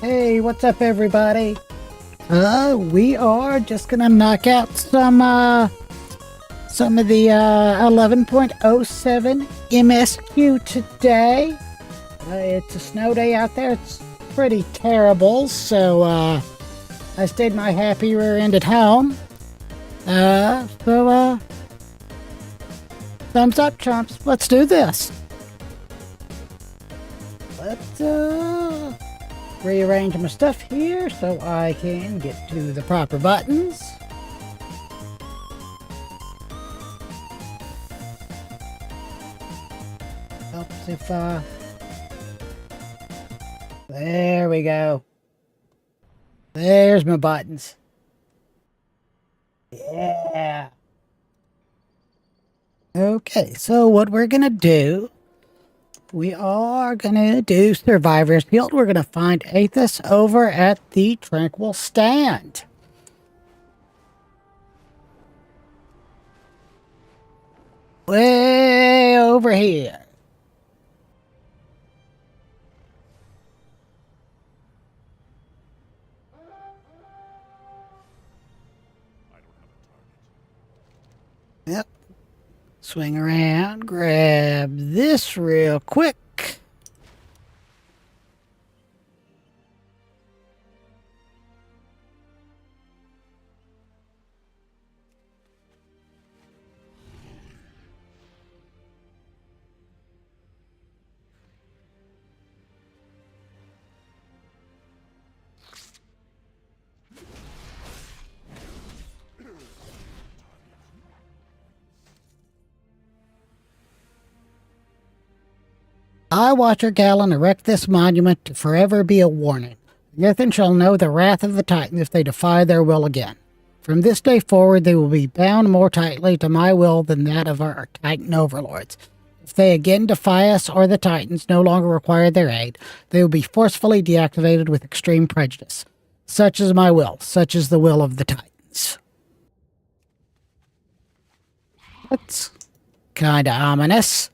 Hey, what's up, everybody? We are just gonna knock out some of the 11.07 MSQ today. It's a snow day out there. It's pretty terrible, so I stayed my happy rear end at home. Thumbs up, chumps. Let's do this. Let's rearrange my stuff here so I can get to the proper buttons. Helps if there we go. There's my buttons. Yeah. Okay, so what we're gonna do, we are gonna do Survivor's Guild. We're gonna find Athos over at the Tranquil Stand. Way over here. Yep. Swing around, grab this real quick. I, Watcher Gallon, erect this monument to forever be a warning. Yethan shall know the wrath of the Titan if they defy their will again. From this day forward, they will be bound more tightly to my will than that of our Titan overlords. If they again defy us or the Titans no longer require their aid, they will be forcefully deactivated with extreme prejudice. Such is my will. Such is the will of the Titans. That's kinda ominous.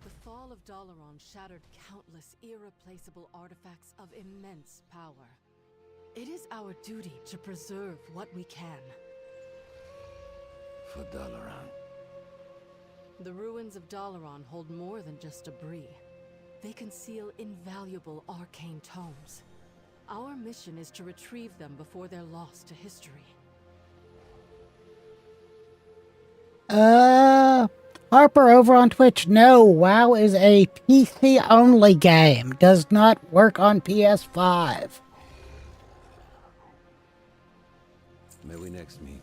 The fall of Dalaran shattered countless irreplaceable artifacts of immense power. It is our duty to preserve what we can. For Dalaran. The ruins of Dalaran hold more than just debris. They conceal invaluable arcane tomes. Our mission is to retrieve them before they're lost to history. Harper over on Twitch, no, WoW is a PC-only game. Does not work on PS5. May we next meet?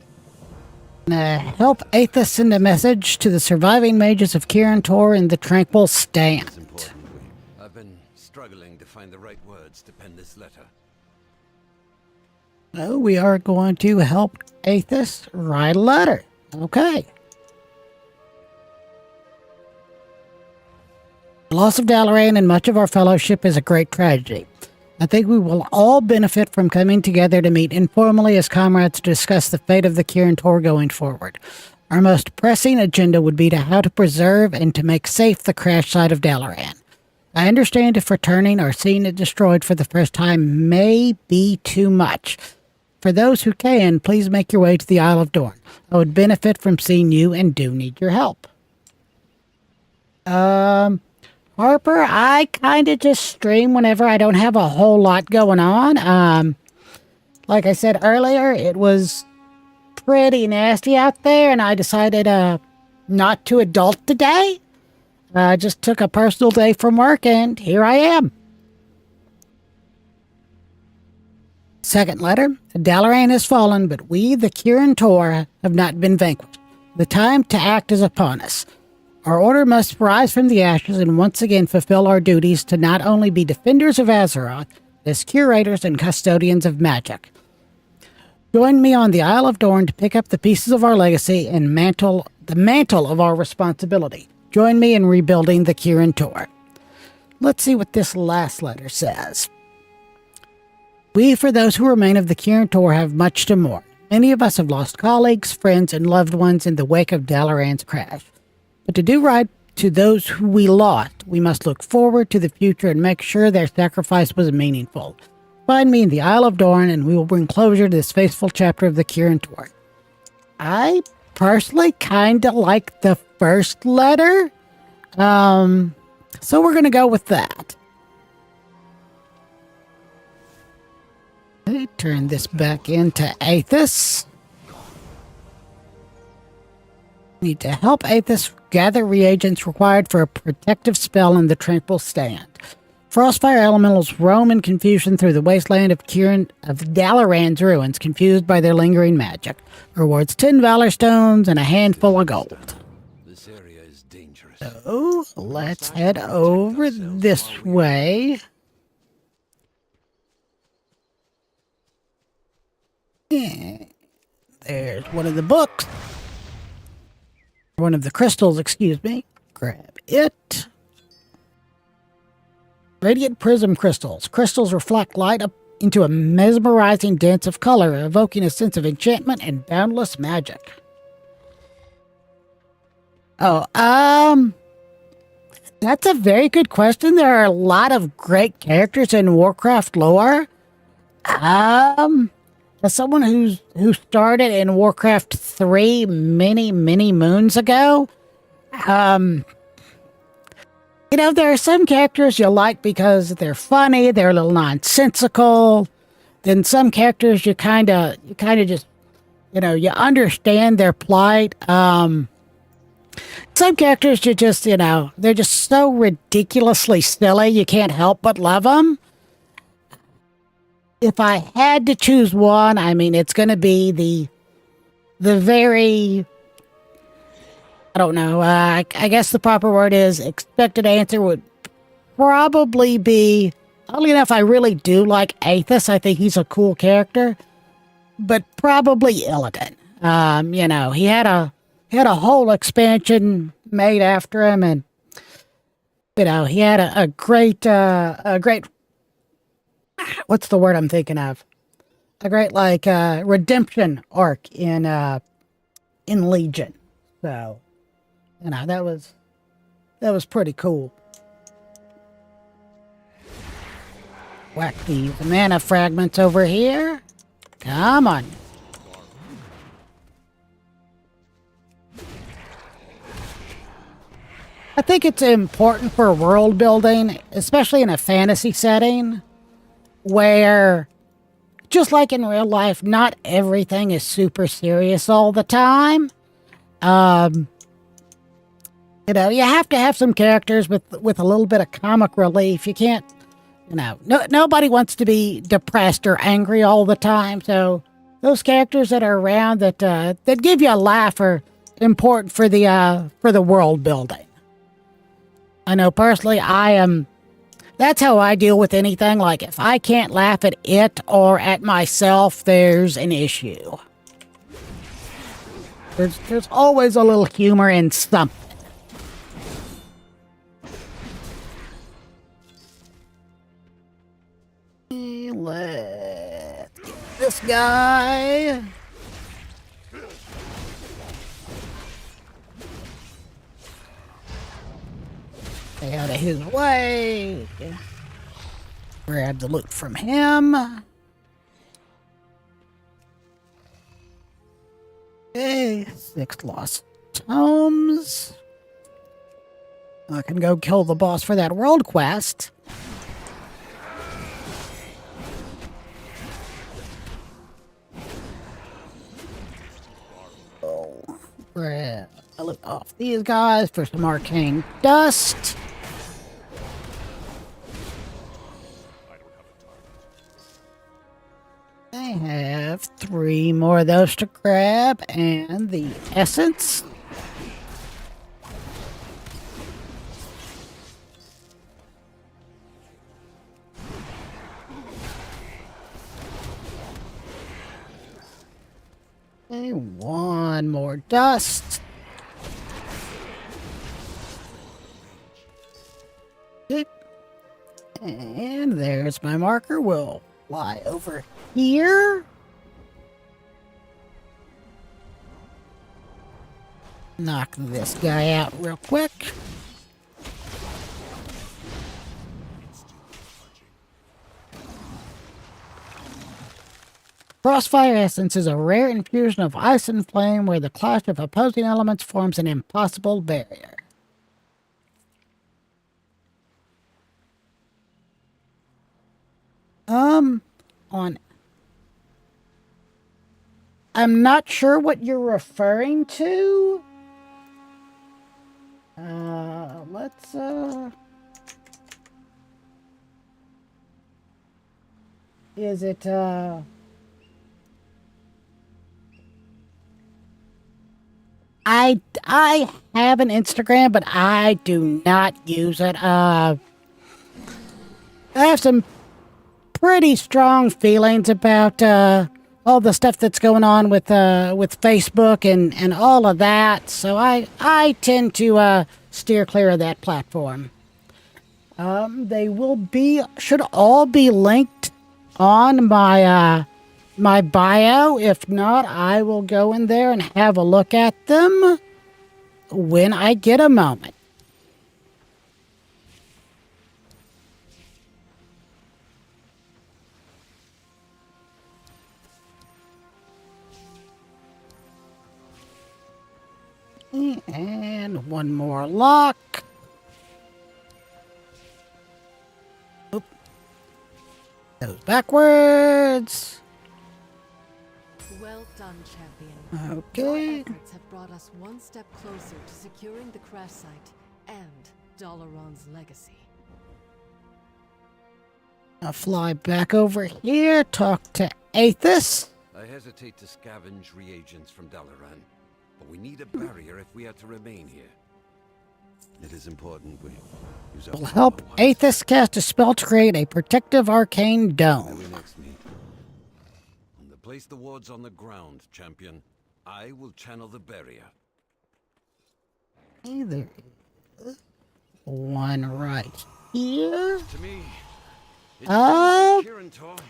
Help Athos send a message to the surviving mages of Kirin Tor in the Tranquil Stand. It's important. I've been struggling to find the right words to pen this letter. So we are going to help Athos write a letter. Okay. The loss of Dalaran and much of our fellowship is a great tragedy. I think we will all benefit from coming together to meet informally as comrades to discuss the fate of the Kirin Tor going forward. Our most pressing agenda would be to how to preserve and to make safe the crash site of Dalaran. I understand if returning or seeing it destroyed for the first time may be too much. For those who can, please make your way to the Isle of Dorn. I would benefit from seeing you and do need your help. Harper, I kind of just stream whenever I don't have a whole lot going on. Like I said earlier, it was pretty nasty out there, and I decided not to adult today. I just took a personal day from work, and here I am. Second letter. Dalaran has fallen, but we, the Kirin Tor, have not been vanquished. The time to act is upon us. Our order must rise from the ashes and once again fulfill our duties to not only be defenders of Azeroth, but as curators and custodians of magic. Join me on the Isle of Dorn to pick up the pieces of our legacy and the mantle of our responsibility. Join me in rebuilding the Kirin Tor. Let's see what this last letter says. We, for those who remain of the Kirin Tor, have much to mourn. Many of us have lost colleagues, friends, and loved ones in the wake of Dalaran's crash. But to do right to those who we lost, we must look forward to the future and make sure their sacrifice was meaningful. Find me in the Isle of Dorn, and we will bring closure to this faithful chapter of the Kirin Tor. I personally kind of like the first letter, so we're going to go with that. Okay, turn this back into Aethys. Need to help Aethys gather reagents required for a protective spell in the Tranquil Stand. Frostfire elementals roam in confusion through the wasteland of Dalaran's ruins, confused by their lingering magic. Rewards 10 Valor Stones and a handful of gold. This area is dangerous. So, let's head over this way. Yeah. There's one of the books. One of the crystals, excuse me. Grab it. Radiant prism crystals. Crystals reflect light up into a mesmerizing dance of color, evoking a sense of enchantment and boundless magic. Oh, that's a very good question. There are a lot of great characters in Warcraft lore. As someone who started in Warcraft 3 many moons ago, you know, there are some characters you like because they're funny, they're a little nonsensical. Then some characters you kind of just, you know, you understand their plight. Some characters you just, you know, they're just so ridiculously silly you can't help but love them. If I had to choose one, I mean, it's going to be the very, I don't know, I guess the proper word is expected answer would probably be, oddly enough, I really do like Aethys. I think he's a cool character, but probably Illidan. You know, he had a whole expansion made after him, and, you know, he had a great, what's the word I'm thinking of? A great, like, redemption arc in Legion. So, you know, that was pretty cool. Whack these mana fragments over here. Come on. I think it's important for world building, especially in a fantasy setting, where, just like in real life, not everything is super serious all the time. You know, you have to have some characters with a little bit of comic relief. You can't, you know, nobody wants to be depressed or angry all the time. So those characters that are around that give you a laugh are important for the world building. I know personally, that's how I deal with anything. Like, if I can't laugh at it or at myself, there's an issue. There's always a little humor in something. Let's get this guy. Stay out of his way. Grab the loot from him. Okay, 6 lost tomes. I can go kill the boss for that world quest. Grab a loot off these guys for some arcane dust. I have 3 more of those to grab, and the essence. Okay, one more dust. Okay. And there's my marker. We'll fly over here. Knock this guy out real quick. Crossfire Essence is a rare infusion of ice and flame where the clash of opposing elements forms an impossible barrier. On... I'm not sure what you're referring to. Let's, Is it, I have an Instagram, but I do not use it. I have some pretty strong feelings about all the stuff that's going on with Facebook and all of that. So I tend to steer clear of that platform. They should all be linked on my my bio. If not, I will go in there and have a look at them when I get a moment. And one more lock. Oop. Goes backwards. Well done, champion. Okay. Your efforts have brought us one step closer to securing the crash site and Dalaran's legacy. I'll fly back over here, talk to Aethys. I hesitate to scavenge reagents from Dalaran, but we need a barrier if we are to remain here. It is important we use our Will help power wisely. Aethys cast a spell to create a protective arcane Where dome. we next meet. Place the wards on the ground, champion. I will channel the barrier. Hey, there is one right here. To me, it Uh, seems that Kirintor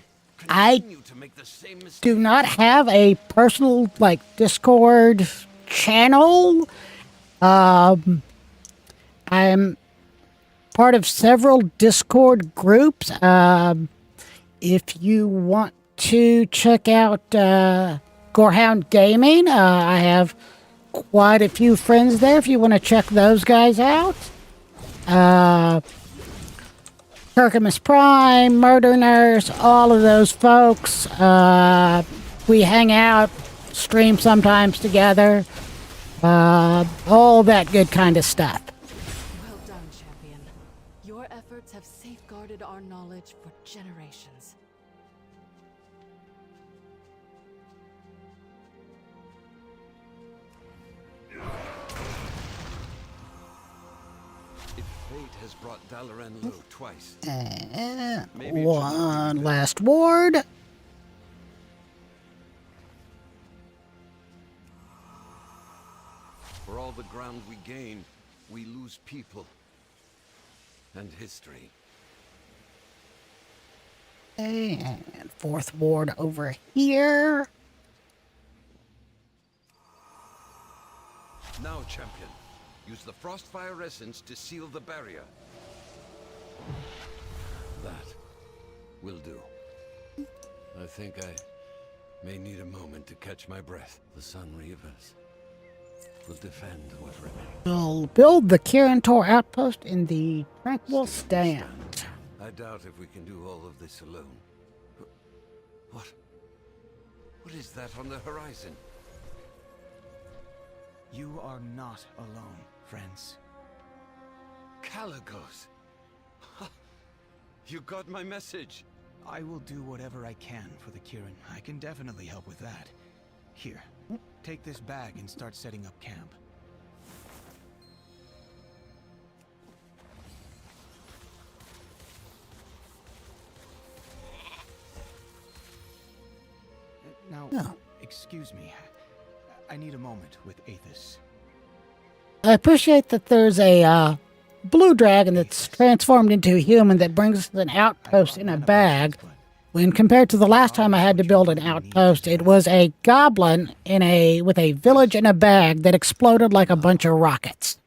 I continue to make the same mistake. do not have a personal, Discord channel. I'm part of several Discord groups. If you want to check out Gorehound Gaming, I have quite a few friends there if you want to check those guys out. Kirkimus Prime, Murder Nurse, all of those folks. We hang out, stream sometimes together. All that good kind of stuff. Well done, champion. Your efforts have safeguarded our knowledge for generations. If fate has brought Dalaran low twice, And Maybe it should not one be last ward. for all the ground we gain, we lose people and history. And fourth ward over here. Now, champion, use the Frostfire Essence to seal the barrier. That will do. I think I may need a moment to catch my breath. The Sun Reavers will defend what remains. We'll build the Kirintor outpost in the Tranquil Stand. I doubt if we can do all of this alone. What? What is that on the horizon? You are not alone, friends. Caligos! You got my message! I will do whatever I can for the Kirin. I can definitely help with that. Here, take this bag and start setting up camp. Now, No. excuse me. I need a moment with Aethys. I appreciate that there's a blue dragon that's transformed into a human that brings an outpost in a bag. When compared to the last time I had to build an outpost, it was a goblin with a village in a bag that exploded like a bunch of rockets.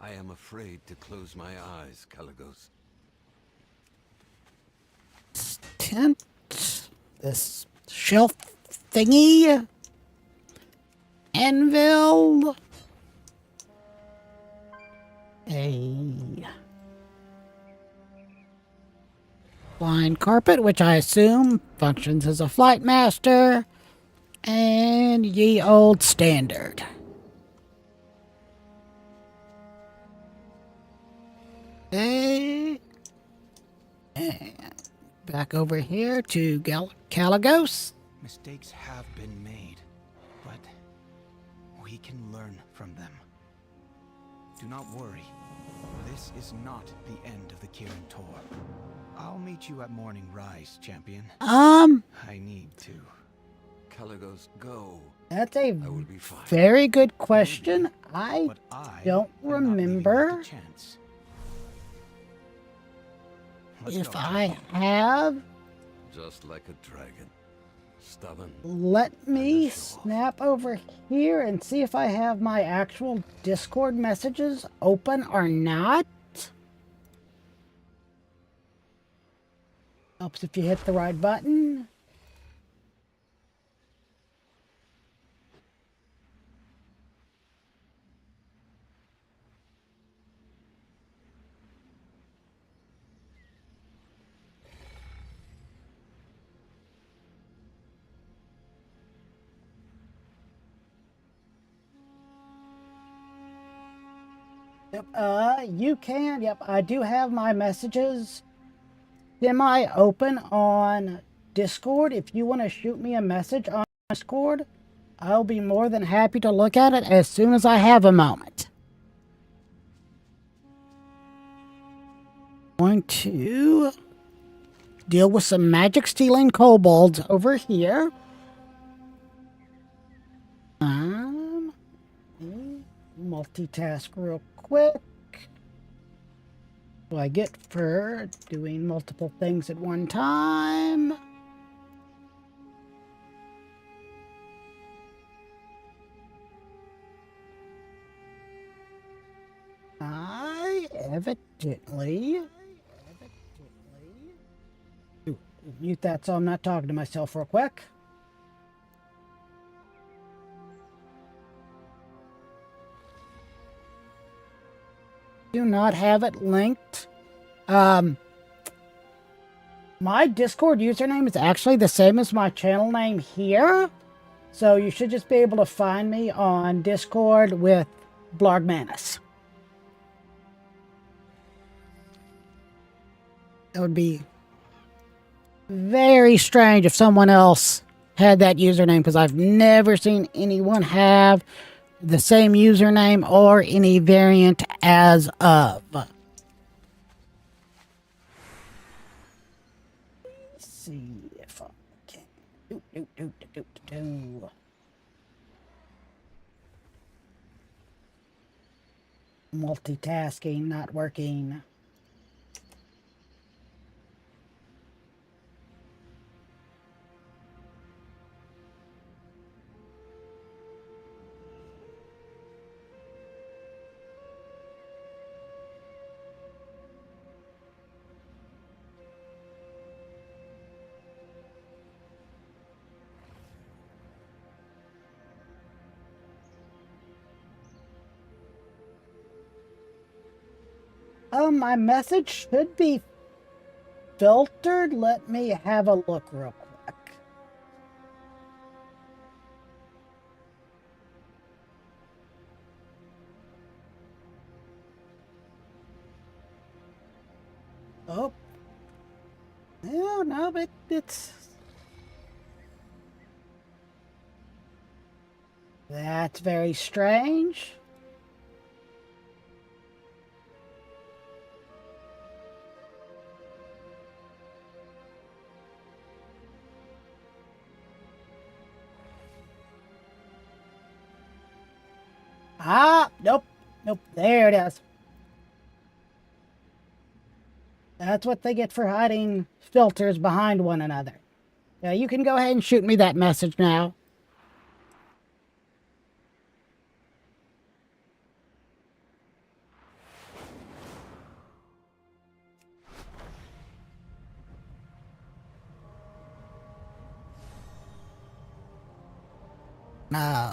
I am afraid to close my eyes, Caligos. Tent, this shelf thingy, anvil, a flying carpet, which I assume functions as a flight master, and ye old standard. Okay. And back over here to Caligos. Mistakes have been made, but we can learn from them. Do not worry. This is not the end of the Kirin Tor. I'll meet you at morning rise, champion. I need to. Caligos, go. That's a I will be fine. very good question. I But I don't am not leaving you remember the chance. Let's if go, I champion. have. Just like a dragon. Stubborn. Let me And a show-off. snap over here and see if I have my actual Discord messages open or not. Helps if you hit the right button. Yep, you can. Yep, I do have my messages semi-open on Discord. If you want to shoot me a message on Discord, I'll be more than happy to look at it as soon as I have a moment. Going to deal with some magic stealing kobolds over here. Multitask real quick. What do I get for doing multiple things at one time? I evidently... Ooh, mute that so I'm not talking to myself real quick. Do not have it linked. My Discord username is actually the same as my channel name here. So you should just be able to find me on Discord with Blargmanus. That would be very strange if someone else had that username, because I've never seen anyone have the same username or any variant as of. Let's see if I can. Multitasking not working. My message should be filtered. Let me have a look real quick. Oh. No, but it's... That's very strange. Ah, nope. Nope. There it is. That's what they get for hiding filters behind one another. Yeah, you can go ahead and shoot me that message now.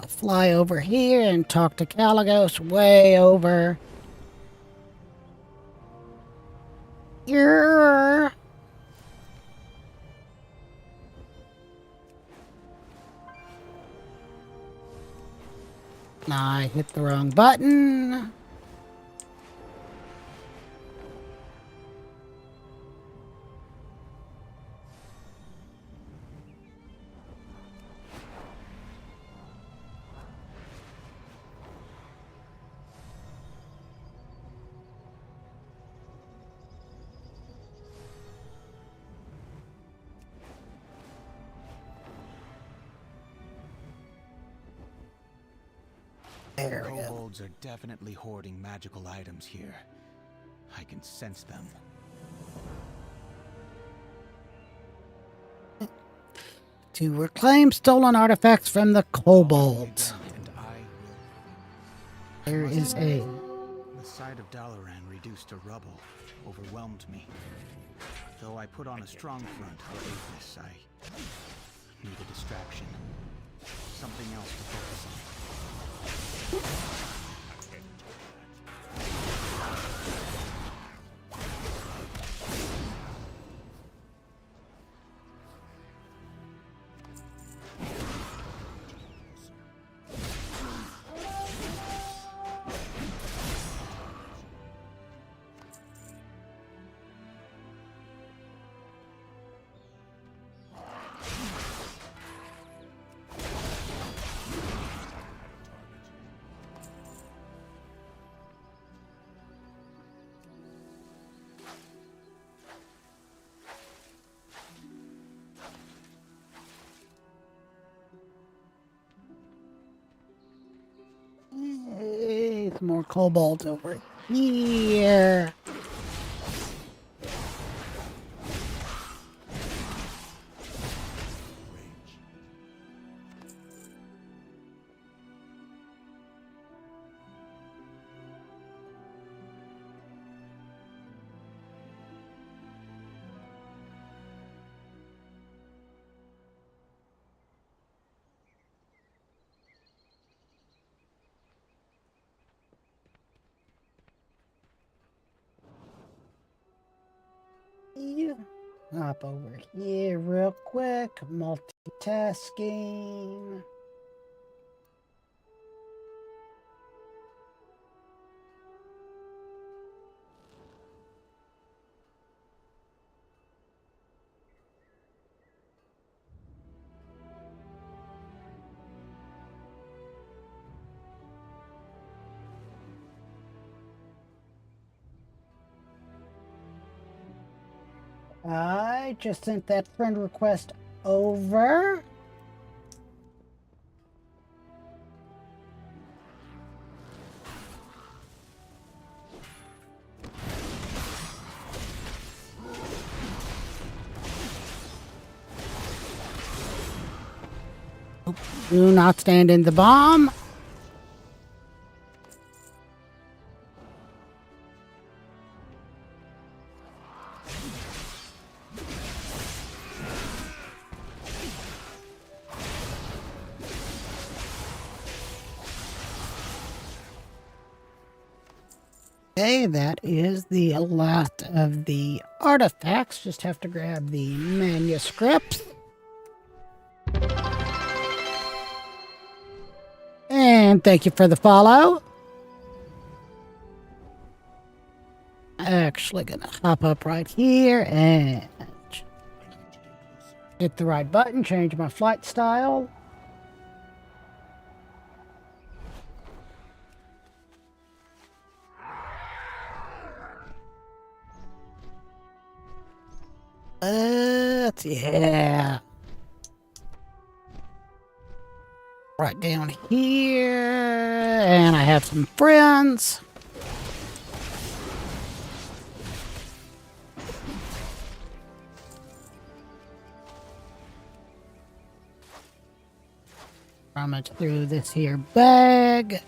Fly over here and talk to Caligos way over. Here. I hit the wrong button. There we go. Kobolds are definitely hoarding magical items here. I can sense them. To reclaim stolen artifacts from the kobolds. And I There is a... The sight of Dalaran reduced to rubble overwhelmed me. Though I put on a strong front for Aethys, I need a distraction. Something else to focus on. Hey, some more kobolds over here. Hop over here real quick. Multitasking. I just sent that friend request over. Do not stand in the bomb. Okay, that is the last of the artifacts. Just have to grab the manuscripts. And thank you for the follow. Actually gonna hop up right here and hit the right button, change my flight style. Yeah. right down here. And I have some friends. Rummage through this here bag.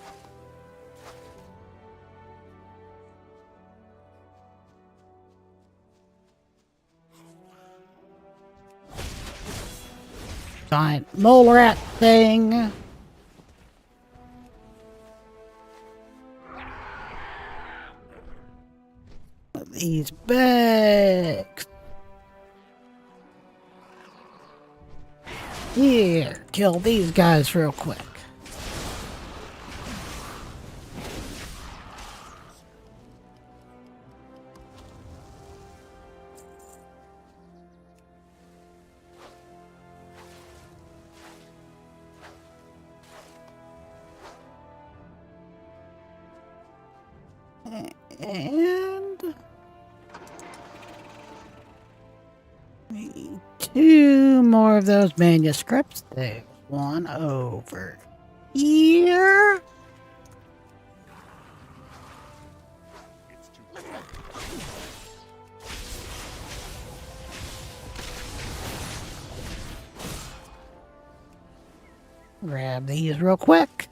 Giant mole rat thing. These bags. Here, kill these guys real quick. And need 2 more of those manuscripts. There's one over here. Grab these real quick.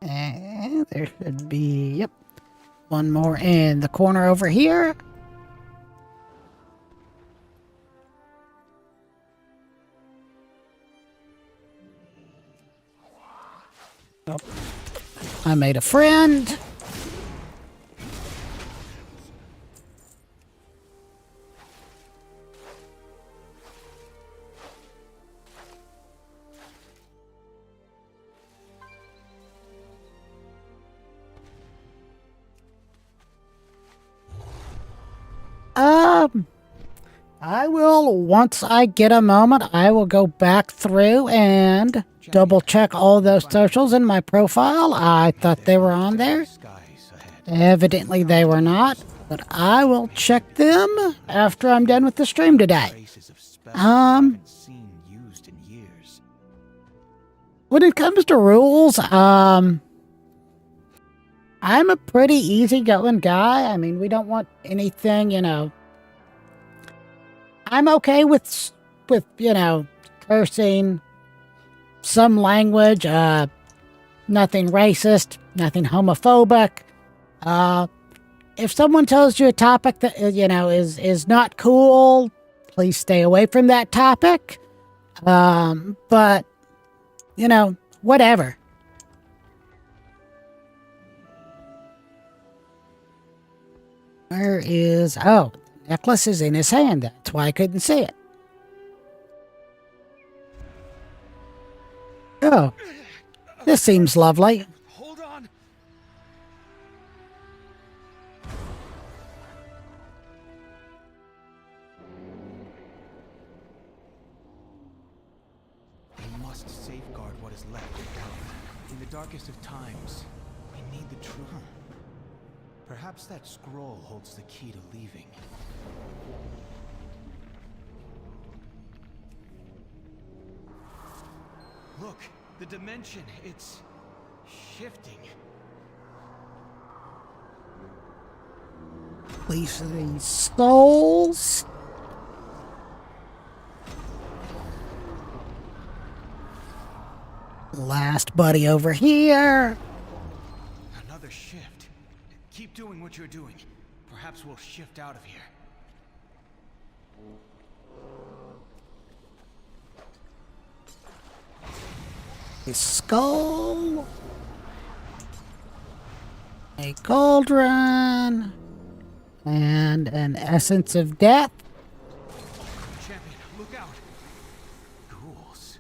And there should be, yep, one more in the corner over here. Oh, I made a friend. I will, once I get a moment, I will go back through and double check all those socials in my profile. I thought they were on there. Evidently they were not, but I will check them after I'm done with the stream today. When it comes to rules, I'm a pretty easygoing guy. I mean, we don't want anything, you know. I'm okay with you know, cursing, some language, nothing racist, nothing homophobic. If someone tells you a topic that, you know, is not cool, please stay away from that topic. But, you know, whatever. Where is... Oh, the necklace is in his hand. That's why I couldn't see it. Oh, this seems lovely. Hold on. We must safeguard what is left. In the darkest of times, we need the truth. Perhaps that scroll holds the key to leaving. Look, the dimension, it's shifting. Release these souls. Last buddy over here. Another shift. Keep doing what you're doing. Perhaps we'll shift out of here. A skull. A cauldron. And an essence of death. Champion, look out! Ghouls.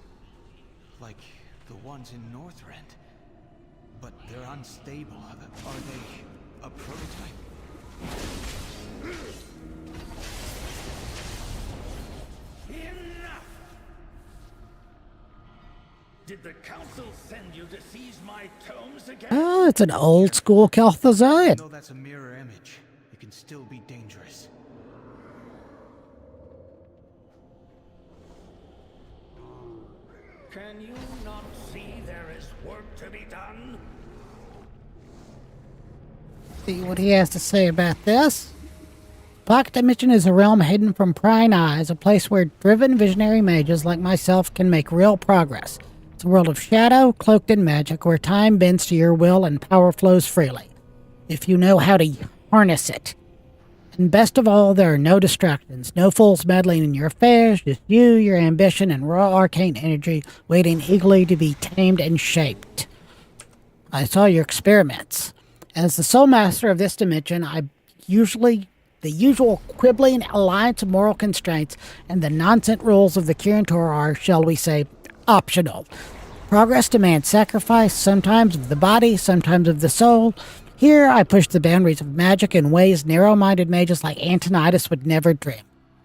Like the ones in Northrend. But they're unstable. Are they a prototype? Did the council send you to seize my tomes again? Oh, it's an old school Kel'Thuzad. Even though that's a mirror image, it can still be dangerous. Can you not see there is work to be done? See what he has to say about this. Pocket Dimension is a realm hidden from prying eyes, a place where driven visionary mages like myself can make real progress. It's a world of shadow, cloaked in magic, where time bends to your will and power flows freely, if you know how to harness it. And best of all, there are no distractions, no fools meddling in your affairs, just you, your ambition, and raw arcane energy waiting eagerly to be tamed and shaped. I saw your experiments. As the sole master of this dimension, the usual quibbling alliance of moral constraints and the nonsense rules of the Kirin Tor are, shall we say, optional. Progress demands sacrifice, sometimes of the body, sometimes of the soul. Here, I push the boundaries of magic in ways narrow-minded mages like Antonidas would never dream.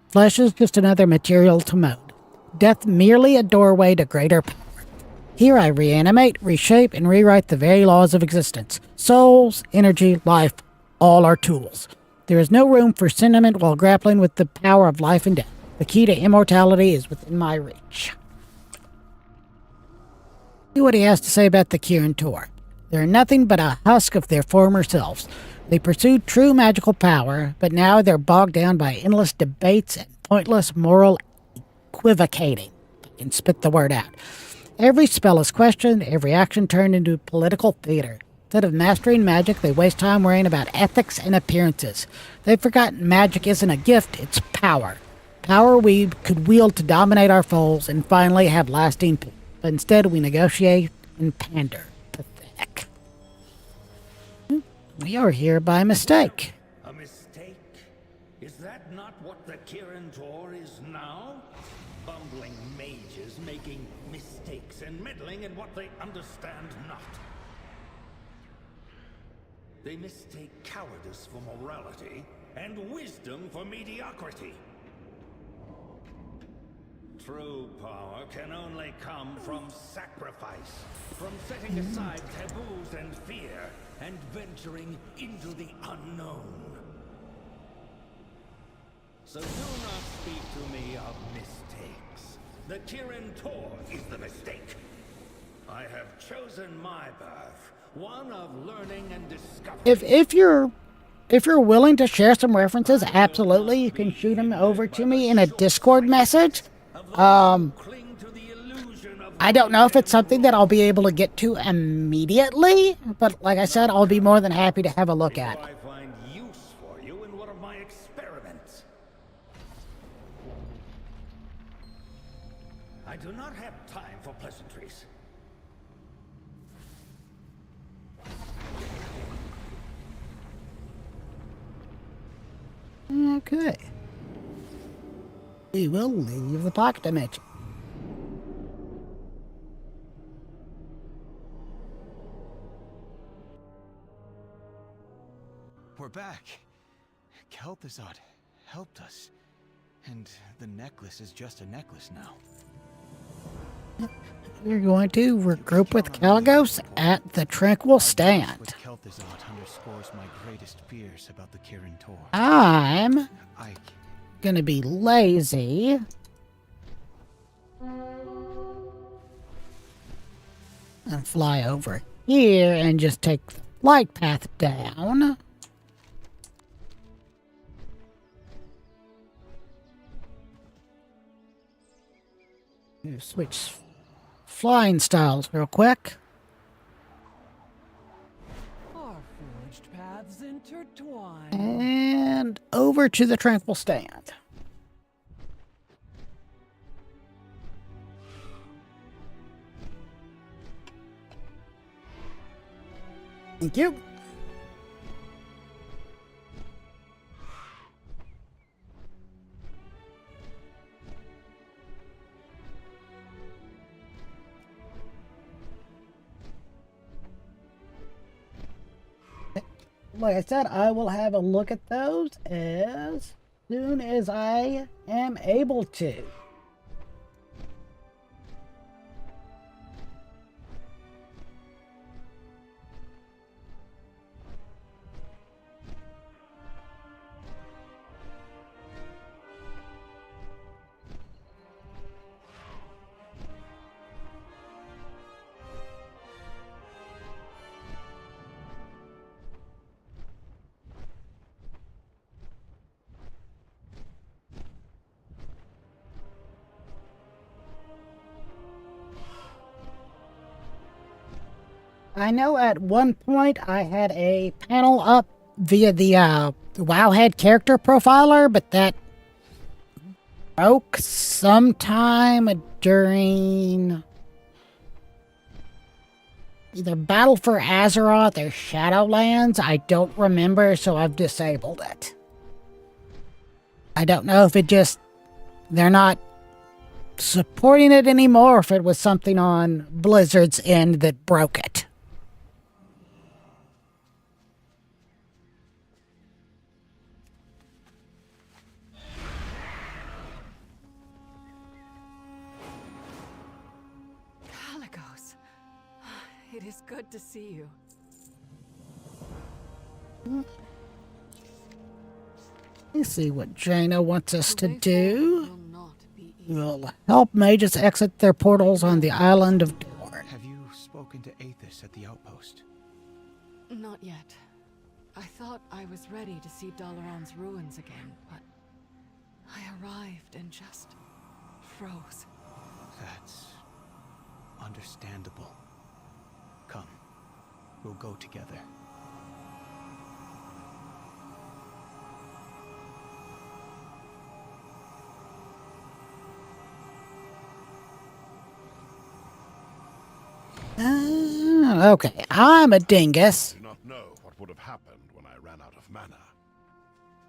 Flesh is just another material to mold. Death merely a doorway to greater power. Here I reanimate, reshape, and rewrite the very laws of existence. Souls, energy, life, all are tools. There is no room for sentiment while grappling with the power of life and death. The key to immortality is within my reach. See what he has to say about the Kirin Tor. They're nothing but a husk of their former selves. They pursued true magical power, but now they're bogged down by endless debates and pointless moral equivocating. I can spit the word out. Every spell is questioned, every action turned into political theater. Instead of mastering magic, they waste time worrying about ethics and appearances. They've forgotten magic isn't a gift, it's power. Power we could wield to dominate our foes and finally have lasting peace. But instead we negotiate and pander. Pathetic. We are here by mistake. A mistake? Is that not what the Kirin Tor is now? Bumbling mages making mistakes and meddling in what they understand not. They mistake cowardice for morality and wisdom for mediocrity. True power can only come from sacrifice, from setting aside taboos and fear, and venturing into the unknown. So do not speak to me of mistakes. The Kirin Tor is the mistake. I have chosen my path, one of learning and discovery. If you're willing to share some references, absolutely, you can shoot them over to me in a Discord message. I don't know if it's something that I'll be able to get to immediately, but like I said, I'll be more than happy to have a look at it. I find use for you in one of my experiments. I do not have time for pleasantries. Okay. We will leave the pocket dimension. We're back. Kel'Thuzad helped us. And the necklace is just a necklace now. We're going to regroup with Kalagos at the Tranquil Stand. With Kel'Thuzad underscores my greatest fears about the Kirin Tor. I'm gonna be lazy. And fly over here and just take the flight path down. Switch flying styles real quick. Our forged paths intertwine. And over to the Tranquil Stand. Thank you. Like I said, I will have a look at those as soon as I am able to. I know at one point I had a panel up via the Wowhead character profiler, but that broke sometime during either Battle for Azeroth or Shadowlands. I don't remember, so I've disabled it. I don't know if they're not supporting it anymore, or if it was something on Blizzard's end that broke it. Calicos, it is good to see you. Let's see what Jaina wants us to The way do. forward will not be easy. We'll help mages exit their portals on the island of Dorne. Have you spoken to Aethys at the outpost? Not yet. I thought I was ready to see Dalaran's ruins again, but I arrived and just froze. That's understandable. Come, we'll go together. Okay, I'm a dingus. I do not know what would have happened when I ran out of mana.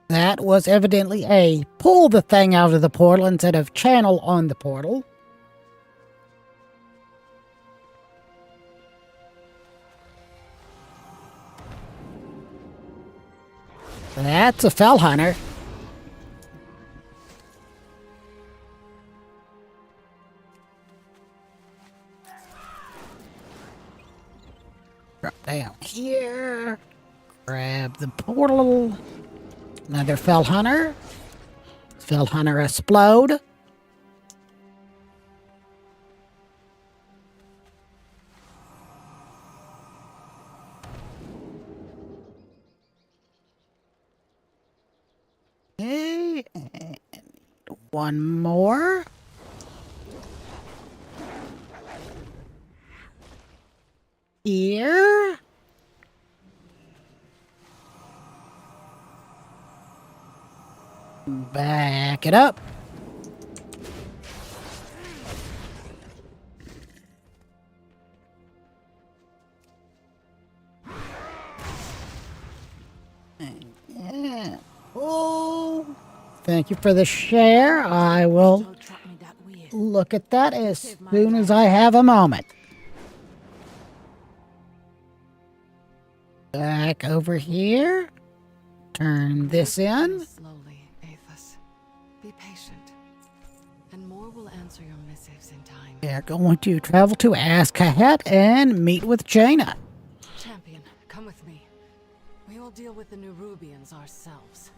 That was evidently a pull the thing out of the portal instead of channel on the portal. That's a fell hunter. Drop down here. Grab the portal. Another fell hunter. Fell hunter explode. Okay, and one more. Here. Back it up. Yeah. Oh, thank you for the share. I will Don't track me that weird. look at that as soon as I have a moment. Back over here. Turn this in. Slowly, Aethys. Be patient, and more will answer your missives in time. We're going to travel to Azkahet and meet with Jaina. Champion, come with me. We will deal with the Nerubians ourselves.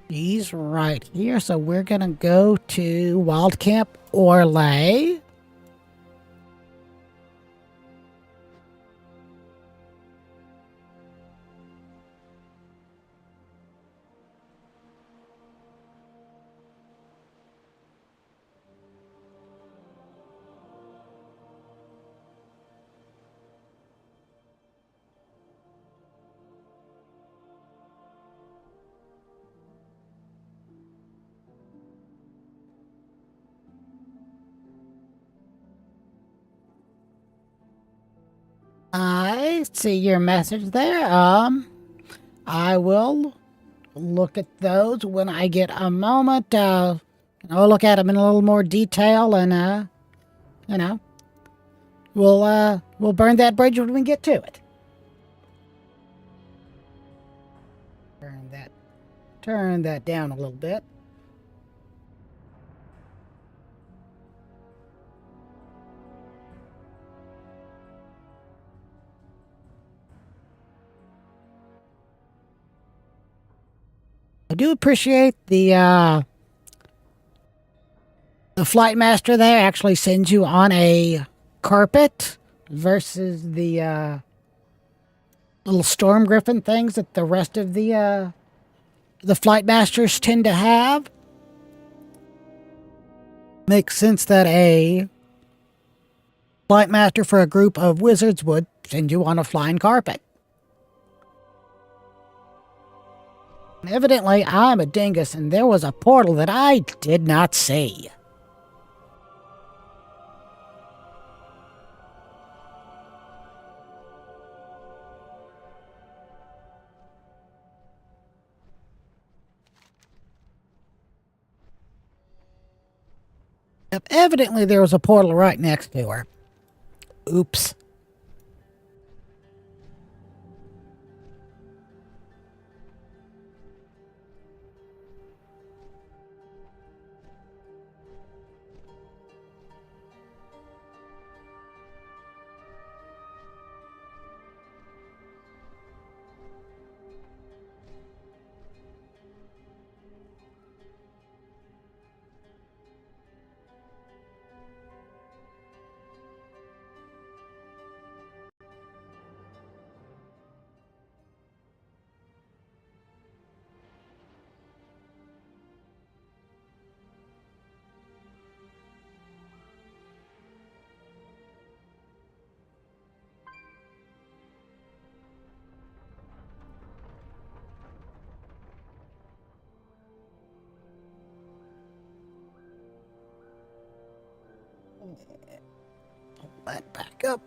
He's right here, so we're gonna go to Wild Camp Orlais. I see your message there. I will look at those when I get a moment. I'll look at them in a little more detail, and we'll burn that bridge when we get to it. Turn that down a little bit. I do appreciate the flight master there actually sends you on a carpet versus the little storm griffin things that the rest of the flight masters tend to have. Makes sense that a Flight master for a group of wizards would send you on a flying carpet. Evidently, I'm a dingus, and there was a portal that I did not see. Yep, evidently there was a portal right next to her. Oops. That back up.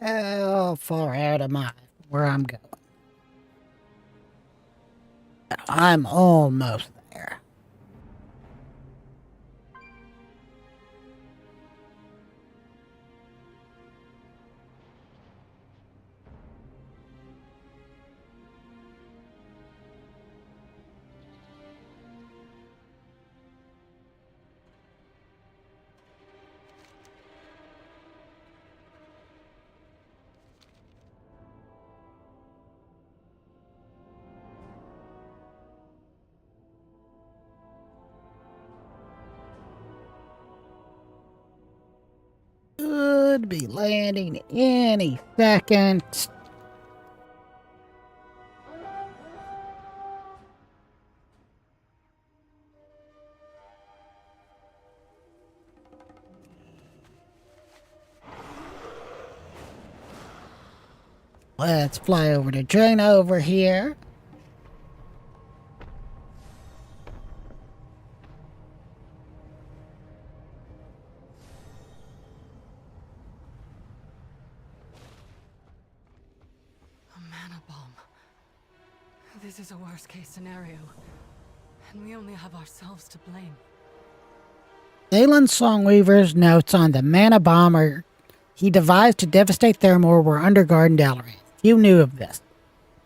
How far out am I where I'm going? I'm almost there. Could be landing any second. Let's fly over to Jaina over here. A mana bomb. This is a worst-case scenario, and we only have ourselves to blame. Galen Songweaver's notes on the mana bomb are he devised to devastate Theramore were Underguard and Dalaran. Few knew of this.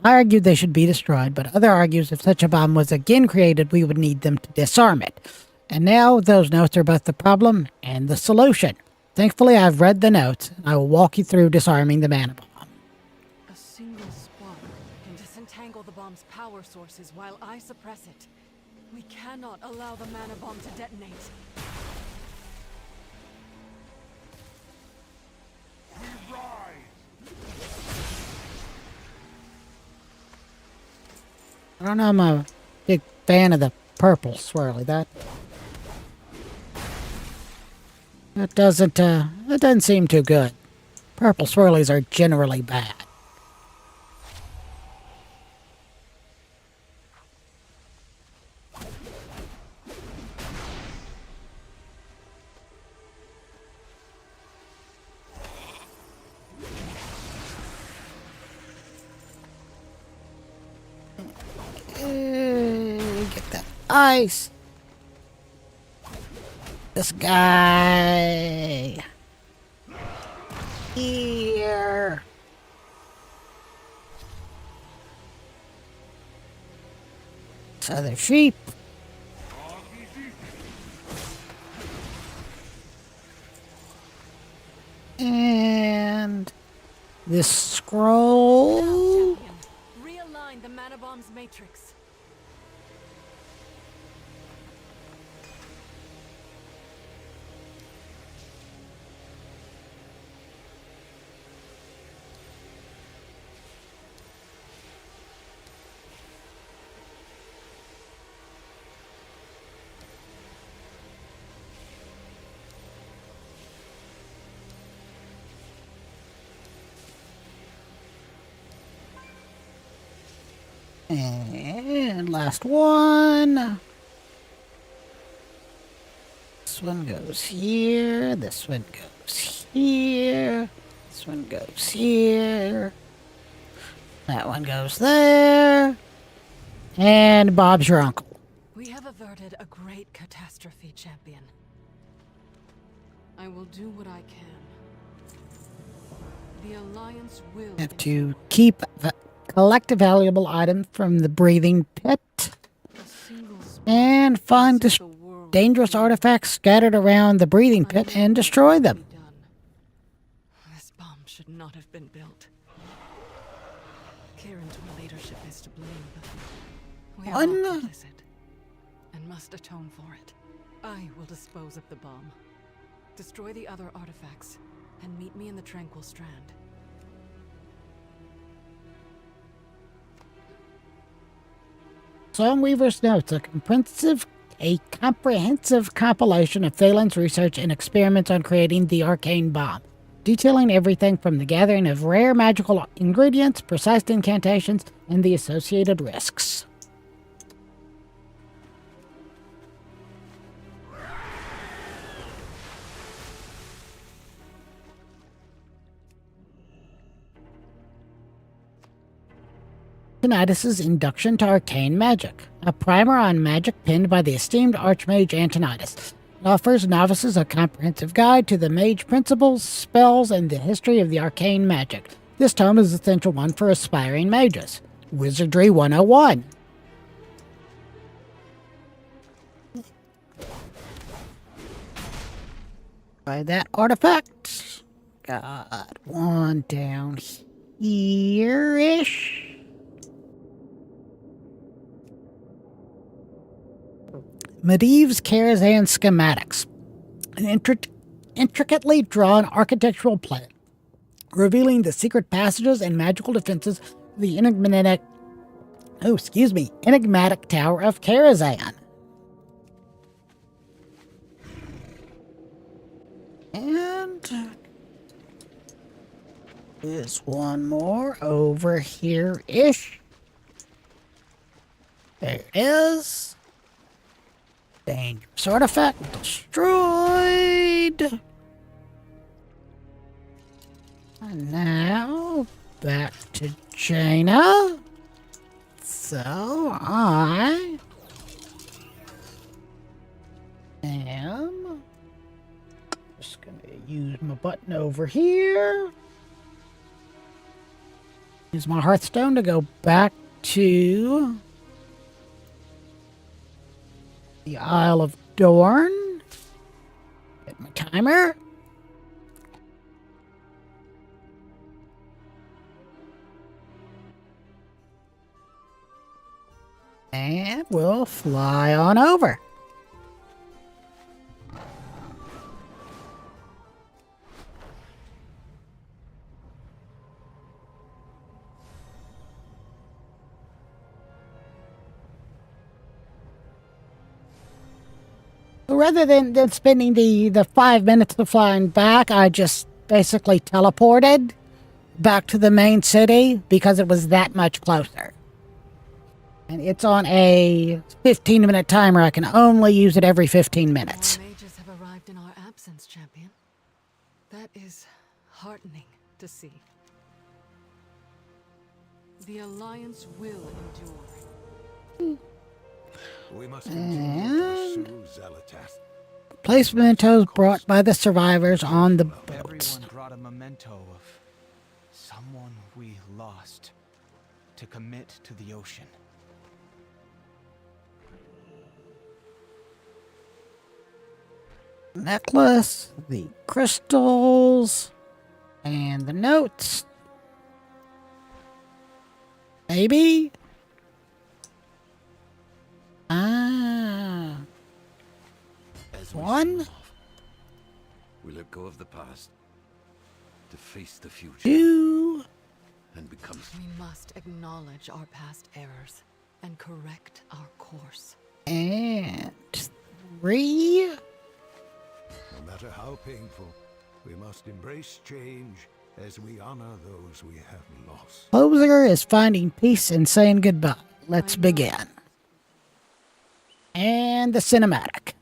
I argued they should be destroyed, but other argues if such a bomb was again created, we would need them to disarm it. And now those notes are both the problem and the solution. Thankfully, I've read the notes, and I will walk you through disarming the mana bomb. A single spark can disentangle the bomb's power sources while I suppress it. We cannot allow the mana bomb to detonate. I don't know, I'm a big fan of the purple swirly. That doesn't seem too good. Purple swirlies are generally bad. Get that ice. This guy. Here. This other sheep. And this scroll. Champion, realign the mana bomb's matrix. And last one. This one goes here. This one goes here. This one goes here. That one goes there. And Bob's your uncle. We have averted a great catastrophe, champion. I will do what I can. The Alliance will... Have to keep collect a valuable item from the breathing pit. And find dangerous artifacts scattered around the breathing pit and destroy them. This bomb should not have been built. Kieran's leadership is to blame, but we are all complicit and must atone for it. I will dispose of the bomb, destroy the other artifacts, and meet me in the Tranquil Strand. Songweaver's Notes, a comprehensive compilation of Phelan's research and experiments on creating the arcane bomb, detailing everything from the gathering of rare magical ingredients, precise incantations, and the associated risks. Antonidas' Induction to Arcane Magic, a primer on magic penned by the esteemed Archmage Antonidas. It offers novices a comprehensive guide to the mage principles, spells, and the history of the arcane magic. This tome is an essential one for aspiring mages. Wizardry 101. By that artifact. Got one down here-ish. Medivh's Karazhan Schematics, an intricately drawn architectural plan, revealing the secret passages and magical defenses of the enigmatic Tower of Karazhan. And there's one more over here-ish. There it is. Dangerous artifact destroyed. And now back to Jaina. So I am just gonna use my button over here. Use my Hearthstone to go back to the Isle of Dorn. Get my timer. And we'll fly on over. Rather than spending the 5 minutes of flying back, I just basically teleported back to the main city because it was that much closer. And it's on a 15-minute timer. I can only use it every 15 minutes. More mages have arrived in our absence, champion. That is heartening to see. The Alliance will endure. We must continue to pursue Zelatas. Place mementos brought by the survivors on the boats. Everyone brought a memento of someone we lost to commit to the ocean. Necklace, the crystals, and the notes. Maybe? As we One, sail off, we let go of the past to face the future two, and become. We must acknowledge our past errors and correct our course. and three. No matter how painful, we must embrace change as we honor those we have lost. Closer is finding peace and saying goodbye. let's I know. begin. And the cinematic.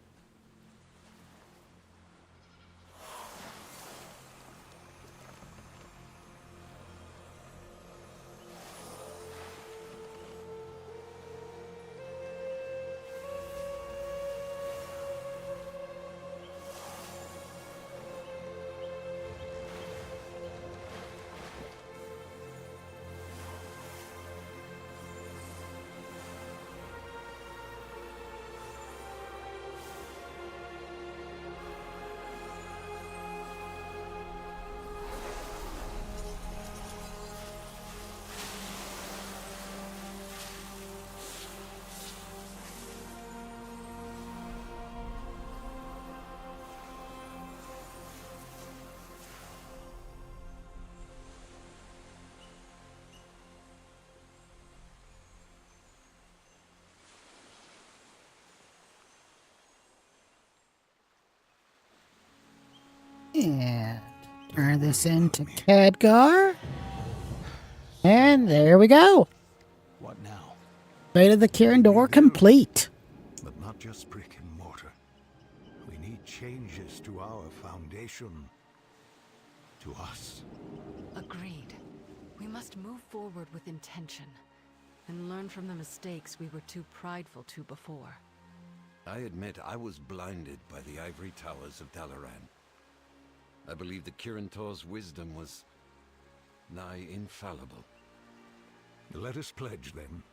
And turn this into Khadgar. And there we go. What now? Fate of the Kirin Door complete. But not just brick and mortar. We need changes to our foundation. To us. Agreed. We must move forward with intention and learn from the mistakes we were too prideful to before. I admit I was blinded by the ivory towers of Dalaran. I believe the Kirin Tor's wisdom was nigh infallible. Let us pledge, then,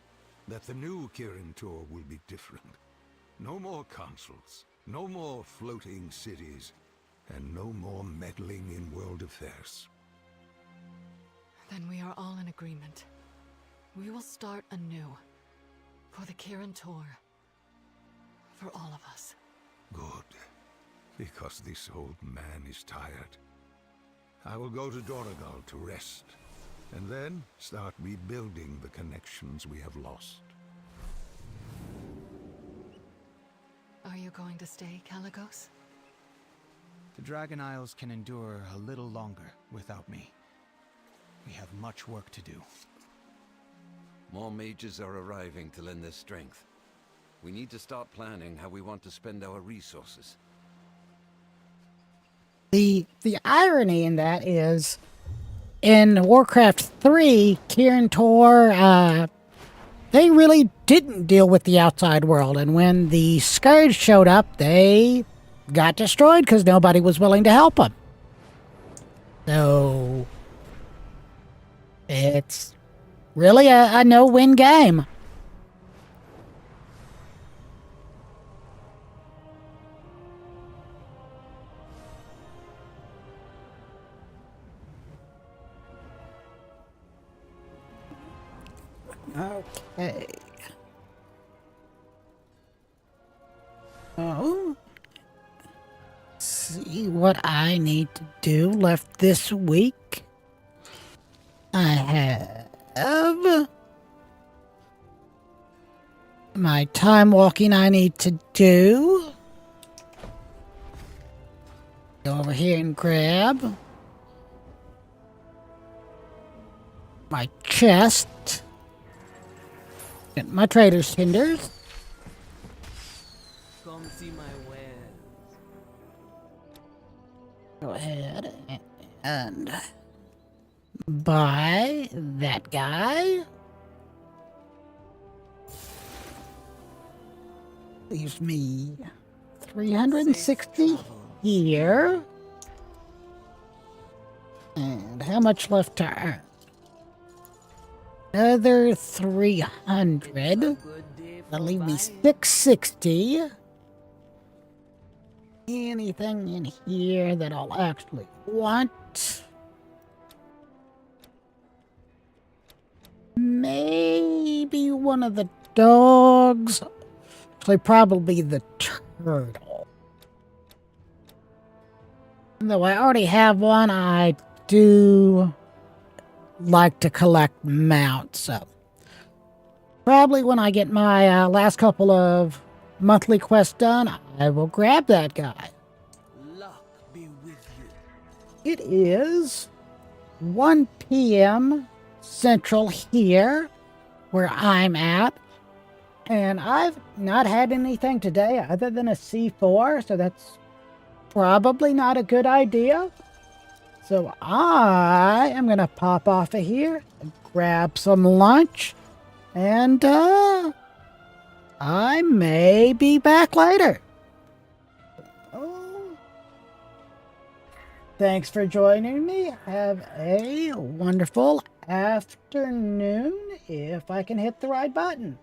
that the new Kirin Tor will be different. No more councils, no more floating cities, and no more meddling in world affairs. Then we are all in agreement. We will start anew. For the Kirin Tor. For all of us. Good. Because this old man is tired. I will go to Donegal to rest, and then start rebuilding the connections we have lost. Are you going to stay, Caligos? The Dragon Isles can endure a little longer without me. We have much work to do. More mages are arriving to lend their strength. We need to start planning how we want to spend our resources. The irony in that is, in Warcraft 3, Kirin Tor, they really didn't deal with the outside world. And when the Scourge showed up, they got destroyed because nobody was willing to help them. So, it's really a no-win game. Okay. Oh. See what I need to do left this week. I have my time walking I need to do. Go over here and grab my chest. Get my trader's tenders. Come see my wares. Go ahead and buy that guy. Leaves me 360 here. And how much left to earn? Another 300. Good day That'll for leave me buying. 660. Anything in here that I'll actually want? Maybe one of the dogs. Actually, probably the turtle. Though I already have one, I do like to collect mounts. So probably when I get my last couple of monthly quests done, I will grab that guy. Luck be with you. It is 1 p.m. Central here. where I'm at. And I've not had anything today other than a C4, so that's probably not a good idea. So I am going to pop off of here, grab some lunch, and I may be back later. Oh. Thanks for joining me. Have a wonderful afternoon, if I can hit the right button.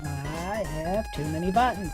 I have too many buttons.